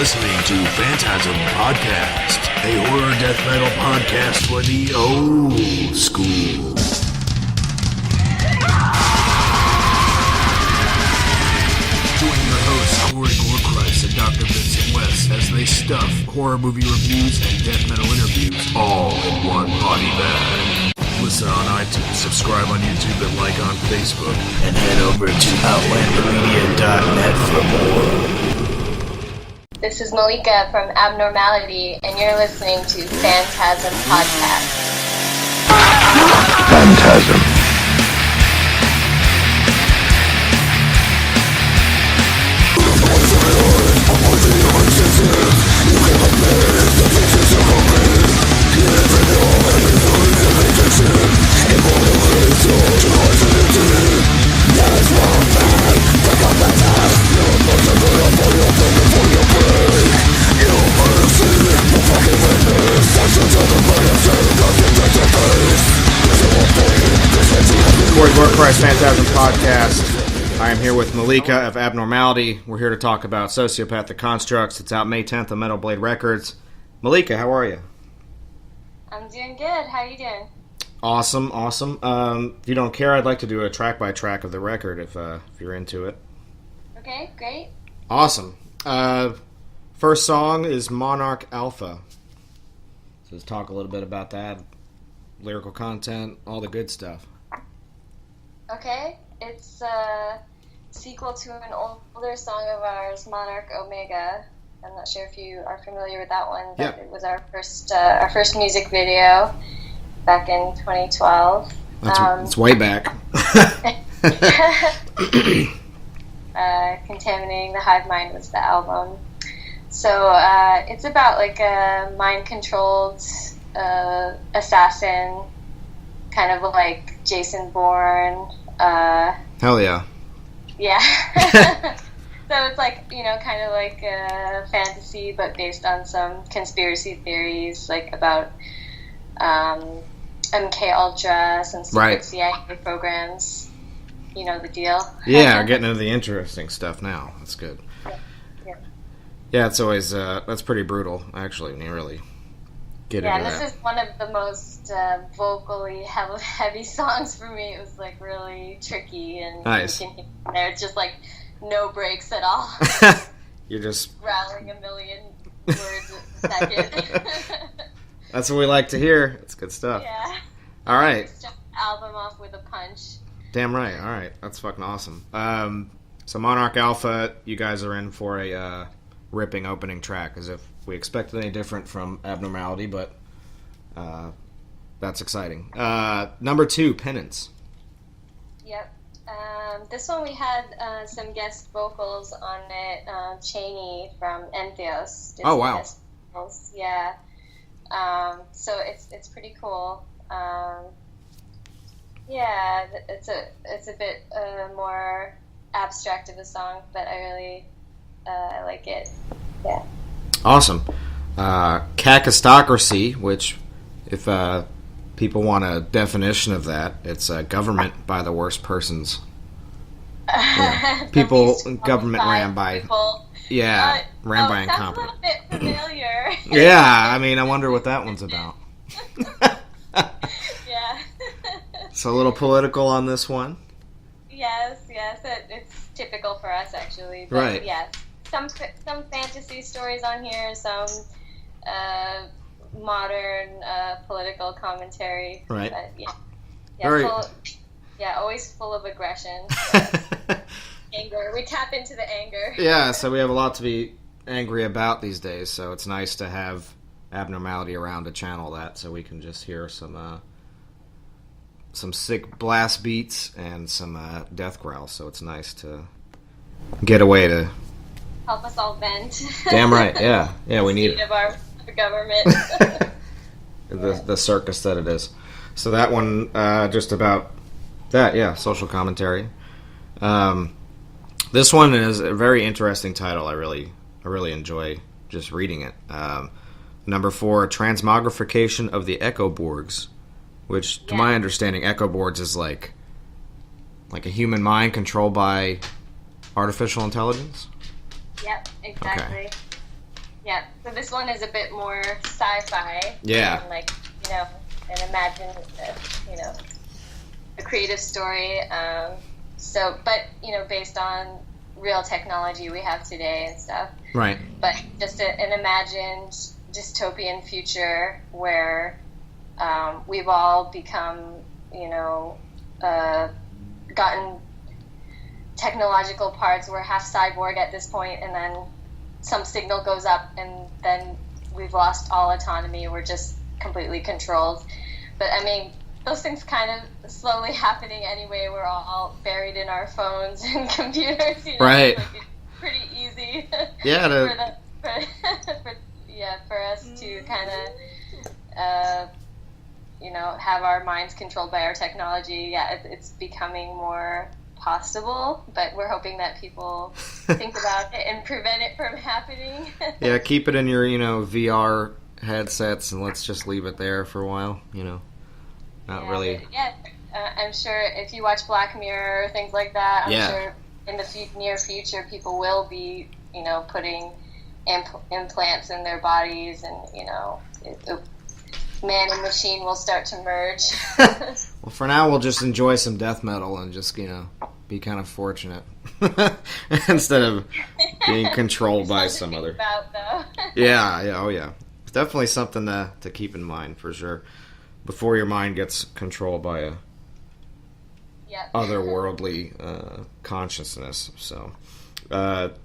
listening to Phantasm Podcast, a horror death metal podcast for the old school. Join your hosts, Corey Gorechrist and Dr. Vincent West, as they stuff horror movie reviews and death metal interviews all in one body bag. Listen on iTunes, subscribe on YouTube, and like on Facebook. And head over to outlandermedia.net for more. This is Mallika from Abnormality, and you're listening to Phantasm Podcast. Phantasm. Corey Gorechrist, Phantasm Podcast. I am here with Mallika of Abnormality. We're here to talk about Sociopathic Constructs. It's out May 10th on Metal Blade Records. Mallika, how are you? I'm doing good. How are you doing? Awesome. If you don't care, I'd like to do a track-by-track of the record if you're into it. Okay, great. Awesome. First song is Monarch Alpha. So let's talk a little bit about that. Lyrical content, all the good stuff. Okay, it's a sequel to an older song of ours, Monarch Omega. I'm not sure if you are familiar with that one, but It was our first music video back in 2012. It's way back. Contaminating the Hive Mind was the album. So it's about like a mind-controlled assassin, kind of like Jason Bourne. Hell yeah. Yeah. So it's like, kind of like a fantasy, but based on some conspiracy theories, like about MK Ultra, some secret CIA programs. You know the deal. Yeah, we're getting into the interesting stuff now. That's good. Yeah, it's always that's pretty brutal, actually, when you really get into that. Yeah, this is one of the most vocally heavy songs for me. It was like really tricky and nice. There's just like no breaks at all. You're just growling a million words a second. That's what we like to hear. It's good stuff. Yeah. All right. Start the album off with a punch. Damn right. All right. That's fucking awesome. So Monarch Alpha, you guys are in for a ripping opening track, as if we expected any different from Abnormality, but that's exciting. Number 2, Penance. Yep. This one we had some guest vocals on it. Cheney from Entheos. Oh, wow. Guest vocals. Yeah. So it's pretty cool. Yeah, it's a bit more abstract of a song, but I really I like it. Yeah. Awesome. Kakistocracy, which, if people want a definition of that, it's government by the worst persons. Yeah. People, government ran by... People. Yeah, ran by incompetent. Sounds a little bit familiar. Yeah, I mean, I wonder what that one's about. Yeah. So a little political on this one? Yes, it's typical for us, actually. But right. Yes, some fantasy stories on here, some modern political commentary. Right. But Very... always full of aggression. Anger. We tap into the anger. Yeah, so we have a lot to be angry about these days, so it's nice to have Abnormality around to channel that, so we can just hear some sick blast beats and some death growls, so it's nice to get away to... Help us all vent. Damn right, yeah. Yeah, we need it. Of our government. the circus that it is. So that one, just about that, yeah, social commentary. This one is a very interesting title. I really enjoy just reading it. Number 4, Transmogrification of the Echoborgs, which, to my understanding, Echoborgs is like a human mind controlled by artificial intelligence? Yep, exactly. Okay. Yeah, so this one is a bit more sci-fi. Yeah. And like, and imagine, a creative story. But, based on real technology we have today and stuff. Right. But just an imagined dystopian future where we've all become, gotten technological parts. We're half cyborg at this point, and then some signal goes up, and then we've lost all autonomy. We're just completely controlled. But I mean, those things kind of slowly happening anyway. We're all buried in our phones and computers. Right. Like it's pretty easy. Yeah. For us to kind of, have our minds controlled by our technology. Yeah, it's becoming more possible, but we're hoping that people think about it and prevent it from happening. Yeah, keep it in your, VR headsets and let's just leave it there for a while, Not really. Yeah, I'm sure if you watch Black Mirror or things like that, I'm sure in the near future people will be, putting implants in their bodies, and, man and machine will start to merge. Well, for now, we'll just enjoy some death metal and just, be kind of fortunate instead of being controlled by some other. Yeah. It's definitely something to keep in mind for sure before your mind gets controlled by a otherworldly consciousness. So,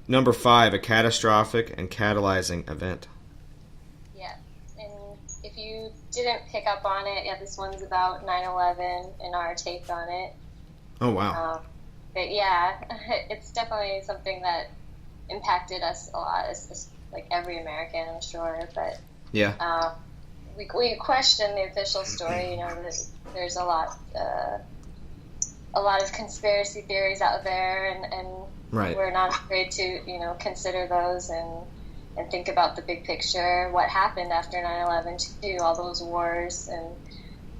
number 5, a catastrophic and catalyzing event. Yeah, and if you didn't pick up on it, this one's about 9/11 and our take on it. Oh, wow. But yeah, it's definitely something that impacted us a lot, it's like every American, I'm sure. But yeah, we question the official story. There's a lot of conspiracy theories out there, and right. We're not afraid to consider those and think about the big picture, what happened after 9/11 too, all those wars and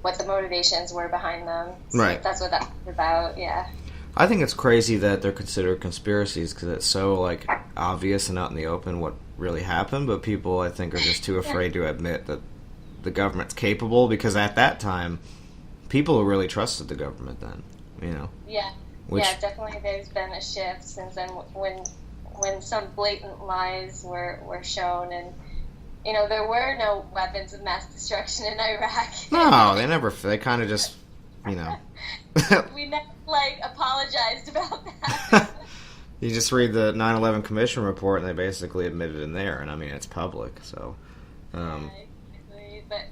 what the motivations were behind them. So right. That's what that's about. Yeah. I think it's crazy that they're considered conspiracies because it's so obvious and out in the open what really happened, but people I think are just too afraid to admit that the government's capable, because at that time people really trusted the government then, Yeah. Yeah, definitely there's been a shift since then when some blatant lies were shown, and there were no weapons of mass destruction in Iraq. No, they kind of just we never apologized about that. You just read the 9/11 Commission report, and they basically admitted in there, and I mean it's public, so. Exactly. But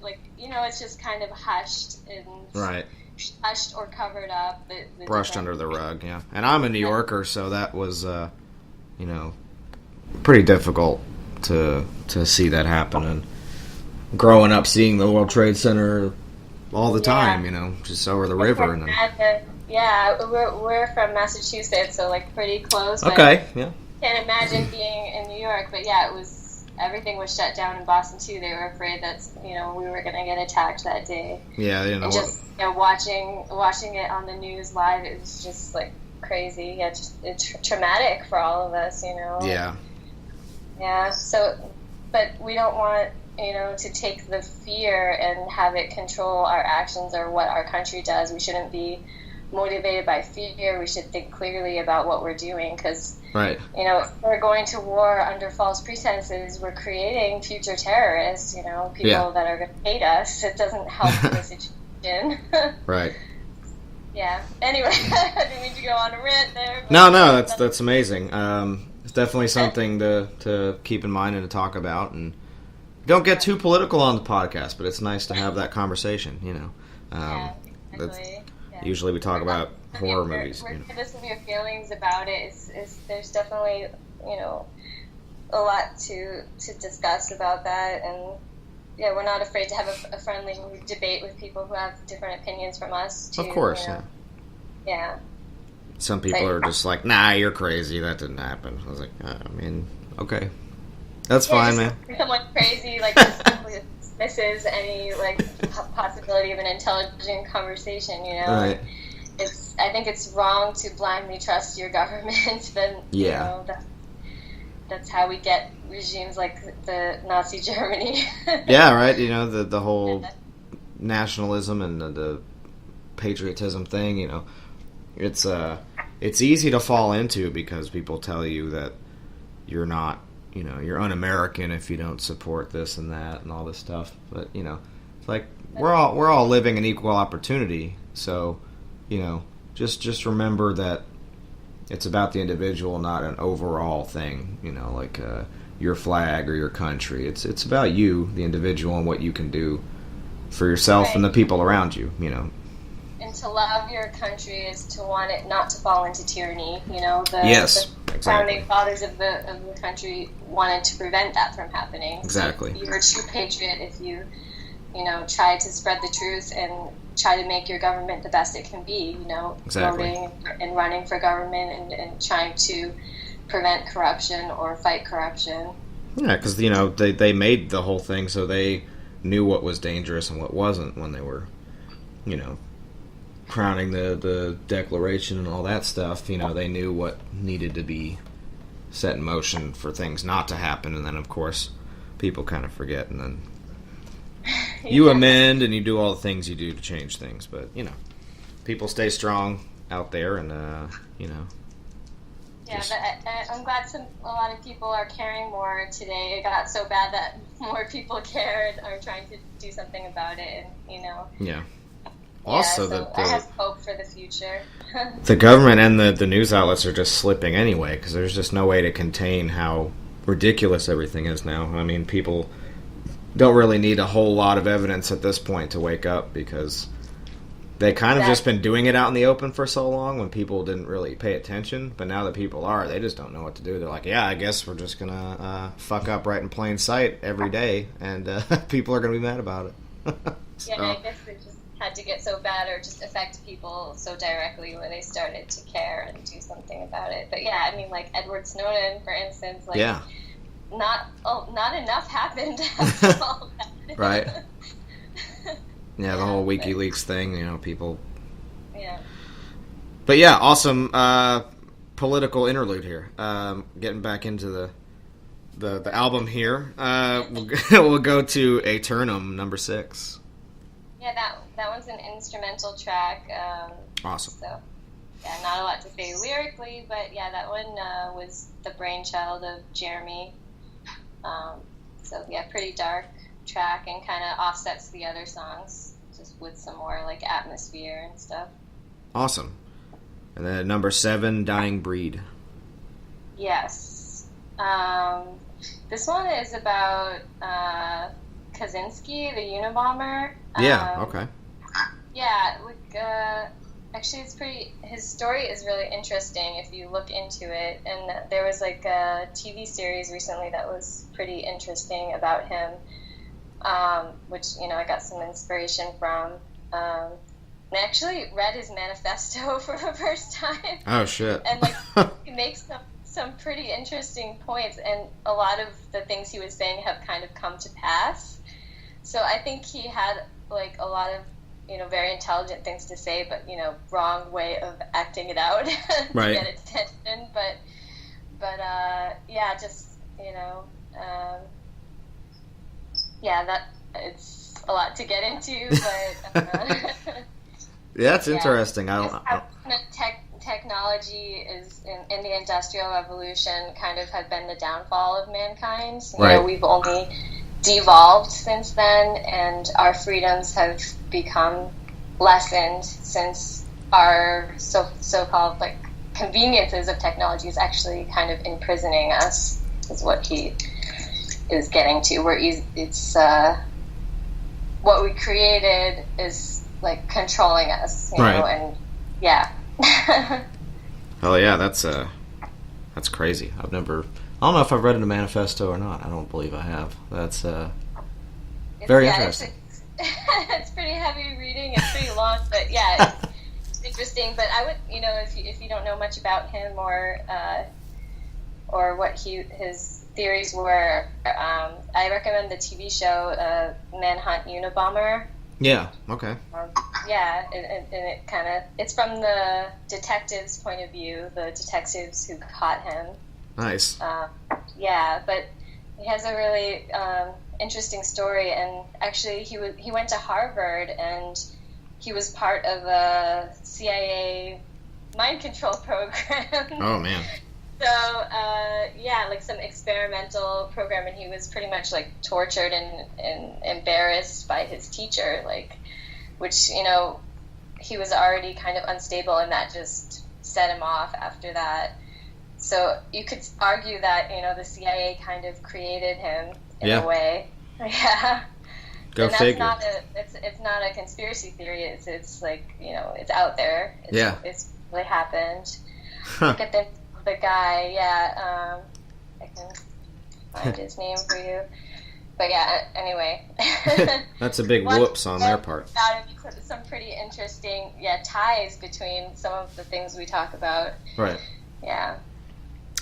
it's just kind of hushed and right. Hushed or covered up. The brushed under the rug, yeah. And I'm a New Yorker, so that was, pretty difficult to see that happen. And growing up, seeing the World Trade Center all the time, just over the river, and then. Yeah, we're from Massachusetts, so pretty close. Okay, yeah. Can't imagine being in New York, but yeah, everything was shut down in Boston too. They were afraid that we were going to get attacked that day. Yeah, and just watching it on the news live, it was just crazy. Yeah, it's traumatic for all of us, Yeah. Yeah. So, but we don't want to take the fear and have it control our actions or what our country does. We shouldn't be motivated by fear. We should think clearly about what we're doing, because right. If we're going to war under false pretenses, we're creating future terrorists, people that are going to hate us. It doesn't help the situation. Right. Yeah. Anyway, I didn't mean to go on a rant there. No, that's amazing. It's definitely something to keep in mind and to talk about, and don't get too political on the podcast, but it's nice to have that conversation, Yeah, exactly. Usually we talk about horror movies. We're curious of your feelings about it. There's definitely, a lot to discuss about that, and we're not afraid to have a friendly debate with people who have different opinions from us too. Of course, yeah. Some people are just like, nah, you're crazy, that didn't happen. I was like, okay. That's fine, man. Someone crazy, just simply dismisses any, possibility of an intelligent conversation, Right. I think it's wrong to blindly trust your government, but, that's how we get regimes like the Nazi Germany. Yeah, right. You know, the whole nationalism and the patriotism thing. You know, it's easy to fall into because people tell you that you're not, you know, you're un-American if you don't support this and that and all this stuff. But you know, it's like we're all living an equal opportunity. So, you know, just remember that it's about the individual, not an overall thing. You know, like your flag or your country. It's about you, the individual, and what you can do for yourself and the people around you. You know. And to love your country is to want it not to fall into tyranny. You know, the founding fathers of the country wanted to prevent that from happening. Exactly. So you're a true patriot if you try to spread the truth and try to make your government the best it can be. You know, voting and running for government and trying to prevent corruption or fight corruption. Yeah, because you know they made the whole thing so they knew what was dangerous and what wasn't when they were, you know, crowning the Declaration and all that stuff. You know, they knew what needed to be set in motion for things not to happen, and then of course people kind of forget, and then you amend and you do all the things you do to change things. But you know, people stay strong out there, and you know. Yeah, but I'm glad a lot of people are caring more today. It got so bad that more people care and are trying to do something about it, and you know. Yeah. Also, so I have hope for the future. The government and the news outlets are just slipping anyway, because there's just no way to contain how ridiculous everything is now. I mean, people don't really need a whole lot of evidence at this point to wake up, because they kind of just been doing it out in the open for so long when people didn't really pay attention. But now that people are, they just don't know what to do. They're like, yeah, I guess we're just going to fuck up right in plain sight every day, and people are going to be mad about it. So. Yeah, I guess they just had to get so bad or just affect people so directly where they started to care and do something about it. But yeah, I mean, like Edward Snowden, for instance, like not enough happened after all that. Right. Yeah, the whole WikiLeaks thing, you know, people. Yeah. But yeah, awesome political interlude here. Getting back into the album here, we'll go to Aeternum, number 6. Yeah, that one's an instrumental track. Awesome. So, yeah, not a lot to say lyrically, but yeah, that one was the brainchild of Jeremy. So yeah, pretty dark track and kind of offsets the other songs, just with some more like atmosphere and stuff. Awesome. And then number 7, Dying Breed. Yes. This one is about Kaczynski, the Unabomber. Yeah, okay. Yeah, like, actually his story is really interesting if you look into it, and there was like a TV series recently that was pretty interesting about him, which, you know, I got some inspiration from. I actually read his manifesto for the first time. Oh, shit. And like, he makes some pretty interesting points, and a lot of the things he was saying have kind of come to pass. So I think he had like a lot of, you know, very intelligent things to say, but, you know, wrong way of acting it out to get attention. But yeah, just, you know, yeah, that it's a lot to get into, but yeah, it's interesting. Technology is in the Industrial Revolution kind of had been the downfall of mankind. You right. know, we've only devolved since then, and our freedoms have become lessened since our so-called like conveniences of technology is actually kind of imprisoning us, is what he is getting to, where it's what we created is like controlling us, you know, and yeah. Oh yeah, that's crazy. I don't know if I've read the manifesto or not. I don't believe I have. That's very interesting. It's pretty heavy reading. It's pretty long, but yeah, it's interesting. But I would, you know, if you don't know much about him or what his theories were, I recommend the TV show Manhunt Unabomber. Yeah. Okay. Yeah, and it kind of, it's from the detective's point of view, the detectives who caught him. Nice. Yeah, but he has a really interesting story, and actually he went to Harvard, and he was part of a CIA mind control program. Oh, man. So, like some experimental program, and he was pretty much like tortured and embarrassed by his teacher, like, which, you know, he was already kind of unstable, and that just set him off after that. So you could argue that, you know, the CIA kind of created him in a way. Yeah. Go and that's figure. It's not a conspiracy theory. It's like, you know, it's out there. It's really happened. Look at the guy. Yeah. I can find his name for you. But yeah. Anyway. That's a big whoops on their part. Some pretty interesting ties between some of the things we talk about. Right. Yeah.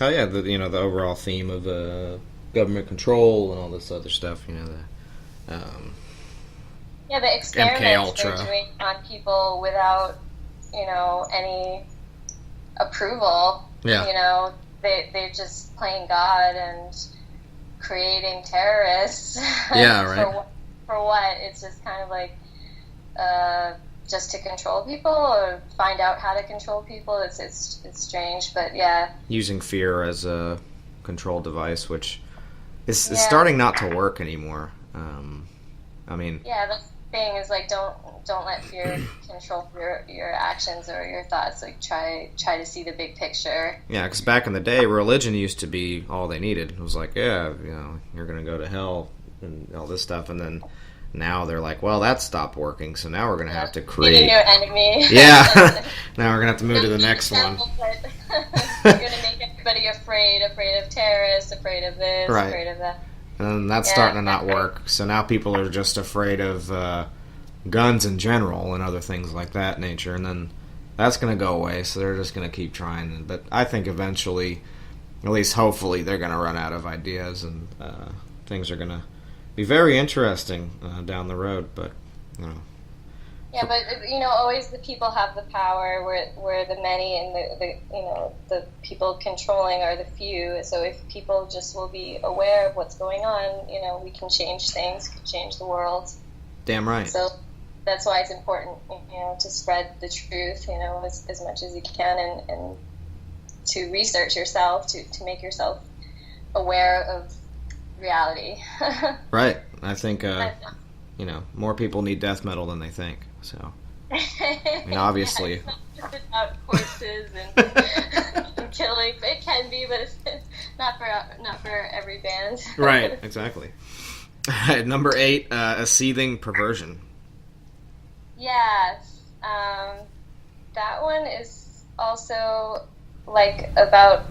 Oh yeah, the overall theme of government control and all this other stuff. You know, the experiments they're doing on people without, you know, any approval. Yeah. You know, they're just playing God and creating terrorists. Yeah, right. For what? It's just kind of like just to control people or find out how to control people. It's strange, but yeah. Using fear as a control device, which is starting not to work anymore. I mean, yeah, the thing is like don't let fear control your actions or your thoughts. Like try to see the big picture. Yeah, because back in the day, religion used to be all they needed. It was like, yeah, you know, you're going to go to hell and all this stuff, and then now they're like, well, that stopped working, so now we're going to have to create... your enemy. Yeah. Now we're going to have to move to the next one. You're going to make everybody afraid of terrorists, afraid of this, right. Afraid of that. And that's starting to not work. So now people are just afraid of guns in general and other things like that nature, and then that's going to go away, so they're just going to keep trying. But I think eventually, at least hopefully, they're going to run out of ideas, and things are going to be very interesting down the road, but, you know. Yeah, but, you know, always the people have the power where the many and the people controlling are the few. So if people just will be aware of what's going on, you know, we can change things, can change the world. Damn right. So that's why it's important, you know, to spread the truth, you know, as much as you can, and to research yourself, to make yourself aware of reality. Right. I think, you know, more people need death metal than they think. So, I mean, obviously. It's not just about corpses and killing. It can be, but it's not for every band. Right, exactly. Number 8, a seething perversion. Yes. That one is also, like, about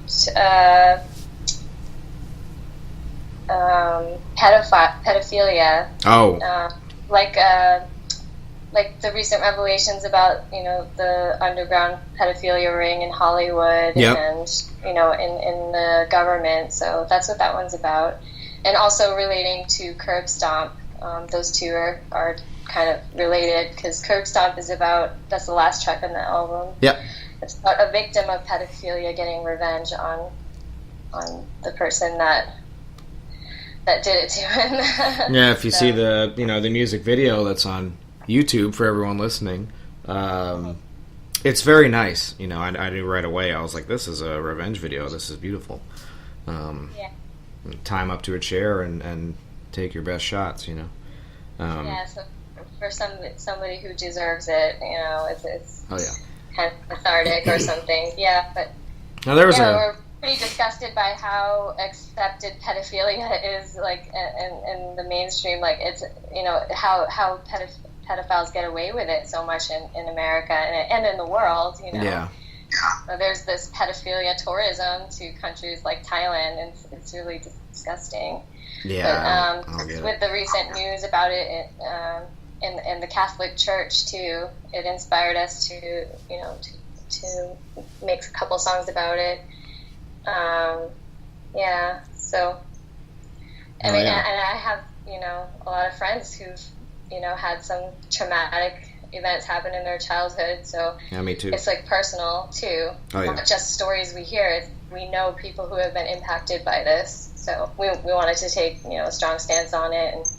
pedophilia. Oh. Like the recent revelations about, you know, the underground pedophilia ring in Hollywood. Yep. And, you know, in the government. So that's what that one's about. And also relating to Curb Stomp. Those two are kind of related, because Curb Stomp is that's the last track on the album. Yep. It's about a victim of pedophilia getting revenge on the person that did it to him. Yeah, if you see the music video that's on YouTube for everyone listening, it's very nice. You know, I knew right away. I was like, this is a revenge video. This is beautiful. Yeah. Tie him up to a chair and take your best shots, you know. Yeah, so for somebody who deserves it, you know, it's kind of cathartic or something. Yeah, but now there was we're pretty disgusted by how accepted pedophilia is, like, in the mainstream. Like, it's, you know, how pedophiles get away with it so much in America and in the world, you know. Yeah. So there's this pedophilia tourism to countries like Thailand, and it's really disgusting. Yeah. But, with the recent news about it in the Catholic Church too, it inspired us to, you know, to make a couple songs about it. Yeah. So, I mean, and I have, you know, a lot of friends who've, you know, had some traumatic events happened in their childhood, so yeah, me too. It's like personal too. Oh, yeah. Not just stories we hear. We know people who have been impacted by this, so we wanted to take a strong stance on it, and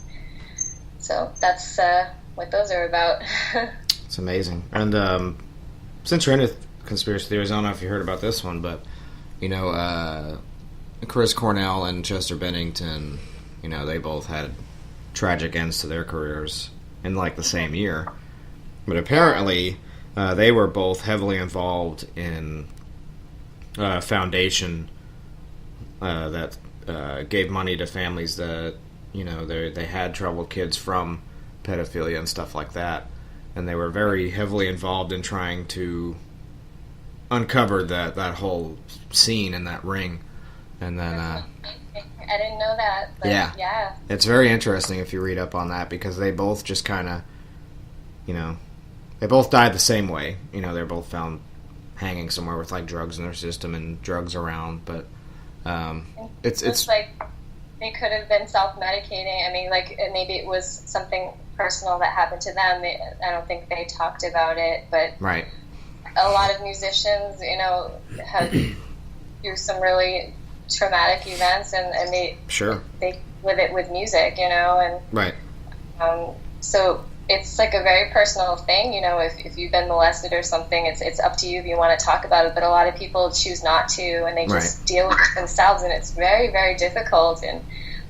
so that's what those are about. It's amazing. And since you're into conspiracy theories, I don't know if you heard about this one, but Chris Cornell and Chester Bennington, they both had tragic ends to their careers in like the same year. But apparently, they were both heavily involved in a foundation that gave money to families that they had troubled kids from pedophilia and stuff like that, and they were very heavily involved in trying to uncover that whole scene and that ring. And then I didn't know that, but yeah, it's very interesting if you read up on that, because they both just kind of they both died the same way. They're both found hanging somewhere with like drugs in their system and drugs around, but it's like they could have been self-medicating. I mean, like, maybe it was something personal that happened to them. I don't think they talked about it, but right. A lot of musicians, have through some really traumatic events, and they live it with music, and right. So it's like a very personal thing, if you've been molested or something, it's up to you if you want to talk about it, but a lot of people choose not to, and they just deal with it themselves, and it's very, very difficult, and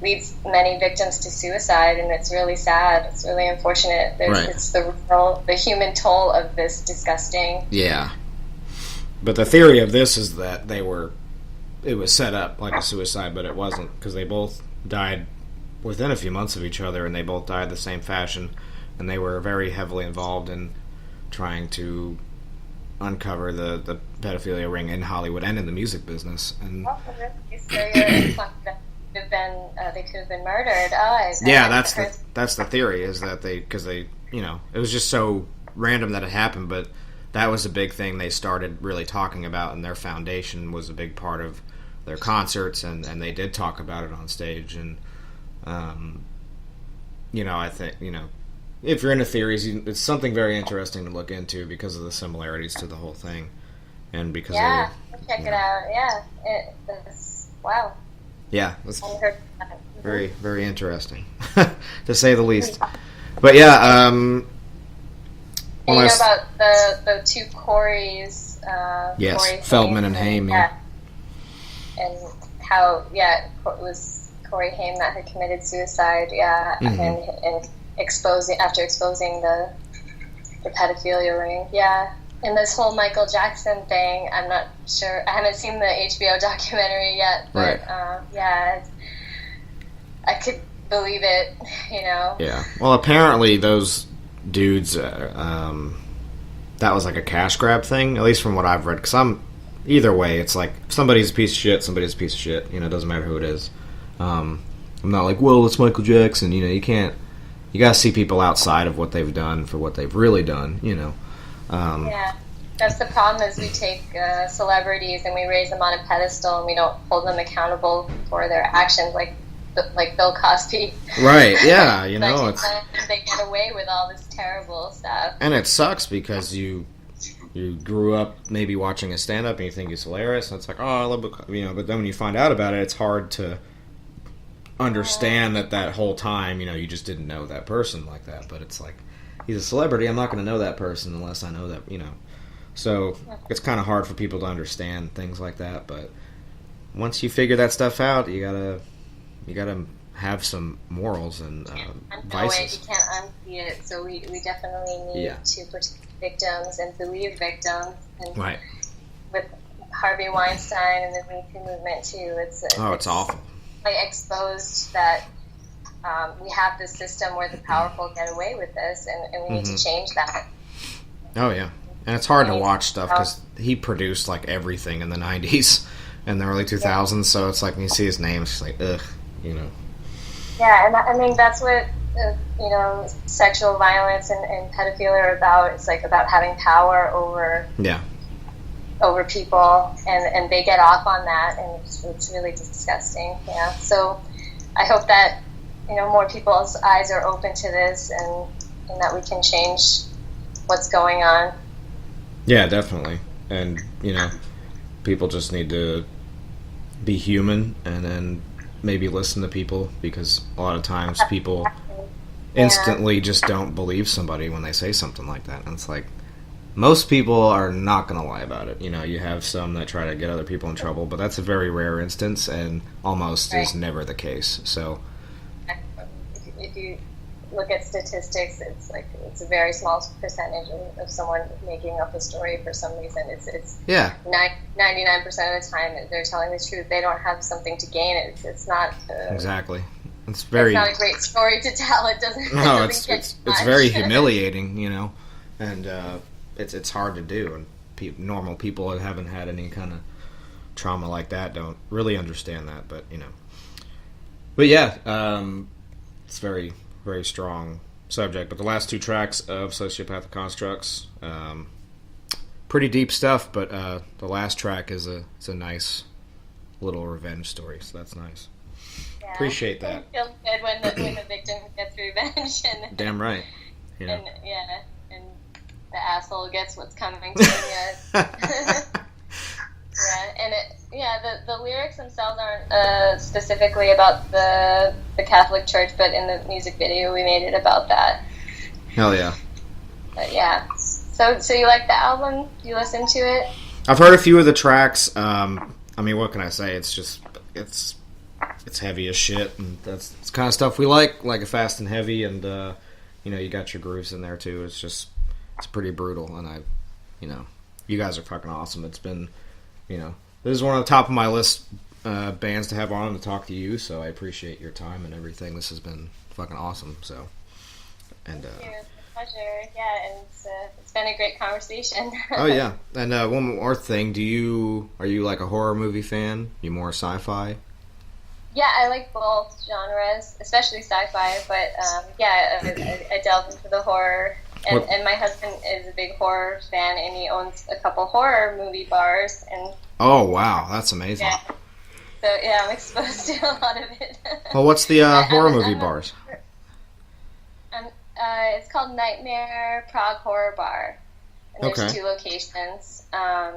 leads many victims to suicide, and it's really sad. It's really unfortunate. It's the human toll of this disgusting. Yeah. But the theory of this is that it was set up like a suicide, but it wasn't, because they both died within a few months of each other, and they both died the same fashion, and they were very heavily involved in trying to uncover the pedophilia ring in Hollywood and in the music business. And they could have been murdered. That's the theory, is that because they it was just so random that it happened, but that was a big thing they started really talking about, and their foundation was a big part of their concerts, and they did talk about it on stage. And I think if you're into theories, it's something very interesting to look into because of the similarities to the whole thing, and because check it out. It's wow. Yeah, that's very, very interesting, to say the least. But yeah, and you know about the two Coreys. Yes, Corey Feldman and Haim. Yeah. And how it was Corey Haim that had committed suicide. Yeah, and exposing the pedophilia ring. Yeah. And this whole Michael Jackson thing, I'm not sure. I haven't seen the HBO documentary yet, but I could believe it, Yeah. Well, apparently those dudes, that was like a cash grab thing, at least from what I've read. Because either way, it's like, if somebody's a piece of shit, somebody's a piece of shit. It doesn't matter who it is. I'm not like, well, it's Michael Jackson. You can't. You gotta see people outside of what they've done for what they've really done. That's the problem, is we take celebrities and we raise them on a pedestal, and we don't hold them accountable for their actions, like Bill Cosby. Right, yeah, they get away with all this terrible stuff. And it sucks, because you grew up maybe watching a stand-up and you think he's hilarious, and it's like, oh, I love Bill Cosby, but then when you find out about it, it's hard to understand that whole time, you just didn't know that person like that, but it's like, he's a celebrity, I'm not going to know that person unless I know that, So it's kind of hard for people to understand things like that, but once you figure that stuff out, you gotta have some morals and vices. You can't unsee it, so we definitely need to protect victims and believe victims. And with Harvey Weinstein and the Me Too movement too, it's awful. Exposed that we have this system where the powerful get away with this, and we need to change that. Oh yeah, and it's hard to watch stuff because he produced like everything in the 90s and the early 2000s, so it's like when you see his name, it's just like ugh, Yeah, and I mean that's what sexual violence and pedophilia are about. It's like about having power over people, and they get off on that, and it's really disgusting. Yeah, so I hope that more people's eyes are open to this, and that we can change what's going on. Yeah, definitely. And, people just need to be human and then maybe listen to people, because a lot of times people instantly just don't believe somebody when they say something like that. And it's like, most people are not going to lie about it. You have some that try to get other people in trouble, but that's a very rare instance and almost is never the case. So if you look at statistics, it's a very small percentage of someone making up a story for some reason. It's 99% of the time they're telling the truth. They don't have something to gain. It's not exactly. It's not a great story to tell. It doesn't. No, it's very humiliating, and it's hard to do. And normal people that haven't had any kind of trauma like that don't really understand that. But yeah, it's very, very strong subject. But the last two tracks of Sociopathic Constructs, pretty deep stuff. But the last track is a nice little revenge story, so that's nice. Yeah. Appreciate that. It feels good when the victim gets revenge. And, damn right. And the asshole gets what's coming to him. The lyrics themselves aren't specifically about the Catholic Church, but in the music video we made it about that. Hell yeah. But yeah. So you like the album? You listen to it? I've heard a few of the tracks. What can I say? It's heavy as shit, and that's the kind of stuff we like a fast and heavy, and you got your grooves in there too. It's pretty brutal, and you guys are fucking awesome. It's been, this is one of the top of my list bands to have on to talk to you, so I appreciate your time and everything. This has been fucking awesome. So, and thank you. It's a pleasure. Yeah, and it's been a great conversation. Oh yeah, and one more thing. Are you like a horror movie fan? You more sci-fi? Yeah, I like both genres, especially sci-fi, but I delve into the horror. And my husband is a big horror fan, and he owns a couple horror movie bars. And oh, wow, that's amazing. Yeah. So, yeah, I'm exposed to a lot of it. Well, what's the horror movie bars? It's called Nightmare Prague Horror Bar. And there's 2 locations. I'm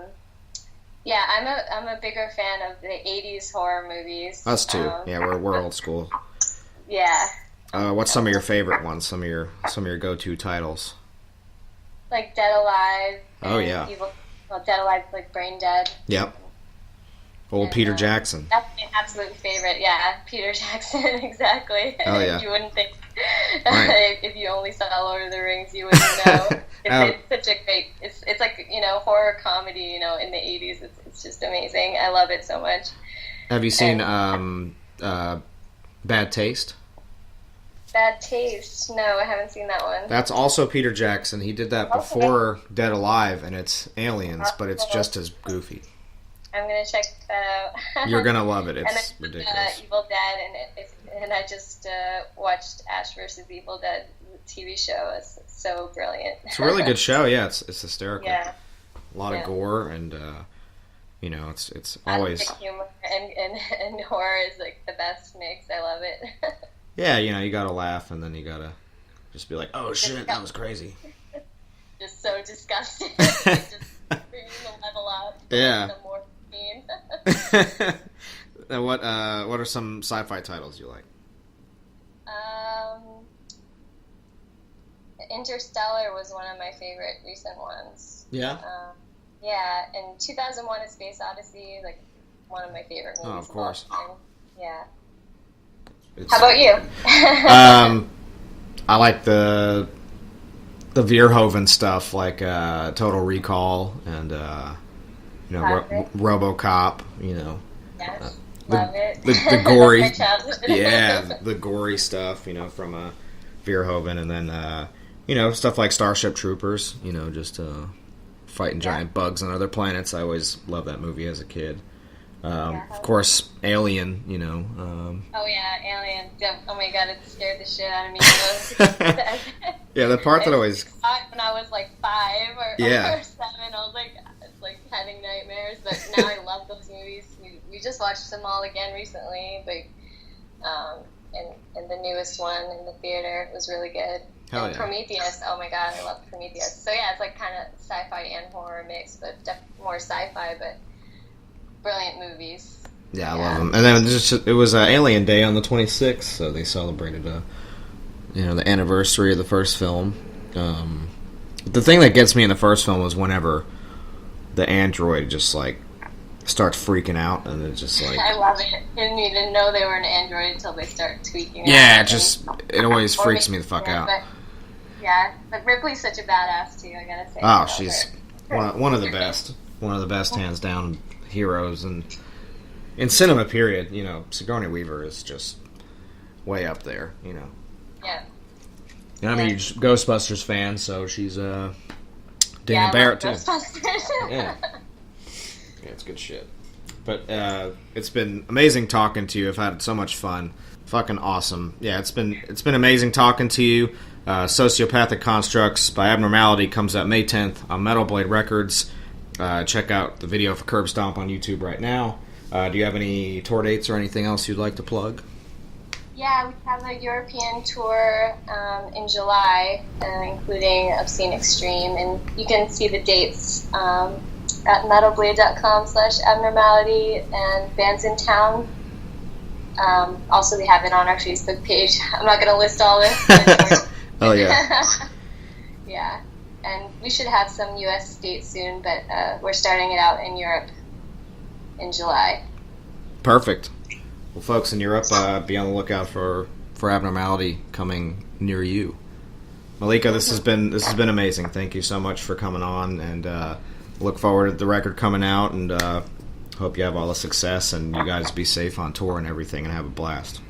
a bigger fan of the 80s horror movies. Us too. We're old school. Yeah. What's some of your favorite ones? Some of your go-to titles? Like Dead Alive. Oh yeah. Dead Alive, like Brain Dead. Yep. Old Peter Jackson. That's my absolute favorite. Yeah, Peter Jackson, exactly. Oh yeah. You wouldn't think right. if you only saw Lord of the Rings, you wouldn't know. It's such a great. It's like horror comedy. In the 80s, it's just amazing. I love it so much. Have you seen Bad Taste? Bad Taste? No, I haven't seen that one. That's also Peter Jackson. He did that before Dead Alive, and it's aliens, but it's just as goofy. I'm gonna check that out. You're gonna love it. It's and then, ridiculous. Evil Dead, and I just watched Ash vs. Evil Dead TV show. It's so brilliant. It's a really good show. Yeah, it's hysterical. Yeah. A lot of gore, and it's always humor and horror is like the best mix. I love it. Yeah, you gotta laugh, and then you gotta just be like, "Oh shit, that was crazy." Just so disgusting. Just bringing the level up. Yeah. The more mean. Now, what are some sci-fi titles you like? Interstellar was one of my favorite recent ones. Yeah. Yeah, and 2001: A Space Odyssey, like one of my favorite movies. Oh, of course. Yeah. How about you? I like the Verhoeven stuff, like Total Recall and RoboCop. Yes, love it. The gory, my childhood. yeah, the gory stuff. From Verhoeven, and then stuff like Starship Troopers. Just fighting giant bugs on other planets. I always loved that movie as a kid. Of course, Alien, oh, yeah, Alien. Oh, my God, it scared the shit out of me. Yeah, the part that always... When I was, like, 5 or 7, I was like, it's like having nightmares. But now I love those movies. We just watched them all again recently. But, in the newest one in the theater. It was really good. Hell and yeah. Prometheus, oh my god, I love Prometheus. So yeah, it's like kind of sci-fi and horror mix, but more sci-fi, but brilliant movies. Yeah, I love them. And then it was Alien Day on the 26th, so they celebrated the anniversary of the first film. The thing that gets me in the first film was whenever the android just like starts freaking out, and it's just like I love it. And you didn't know they were an android until they start tweaking. Yeah, it always freaks me the fuck out. But Ripley's such a badass too. I gotta say. Oh, she's one of the best. One of the best, hands down, heroes and in cinema. Period. You know, Sigourney Weaver is just way up there. You know. Yeah. And I'm a huge Ghostbusters fan, so she's Dana Barrett too. Yeah, it's good shit. But it's been amazing talking to you. I've had so much fun. Fucking awesome. Yeah, it's been amazing talking to you. Sociopathic Constructs by Abnormality comes out May 10th on Metal Blade Records. Check out the video for Curb Stomp on YouTube right now. Do you have any tour dates or anything else you'd like to plug? Yeah, we have a European tour in July, including Obscene Extreme, and you can see the dates at metalblade.com/abnormality and Bands in Town. Also, we have it on our Facebook page. I'm not going to list all this. Oh, yeah. Yeah, and we should have some U.S. dates soon, but we're starting it out in Europe in July. Perfect. Well, folks in Europe, be on the lookout for Abnormality coming near you. Mallika, this has been amazing. Thank you so much for coming on, and look forward to the record coming out, and hope you have all the success, and you guys be safe on tour and everything, and have a blast.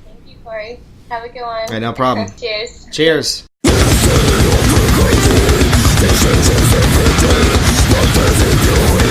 Thank you, Corey. Have a good one. Hey, no problem. Cheers. Cheers. This is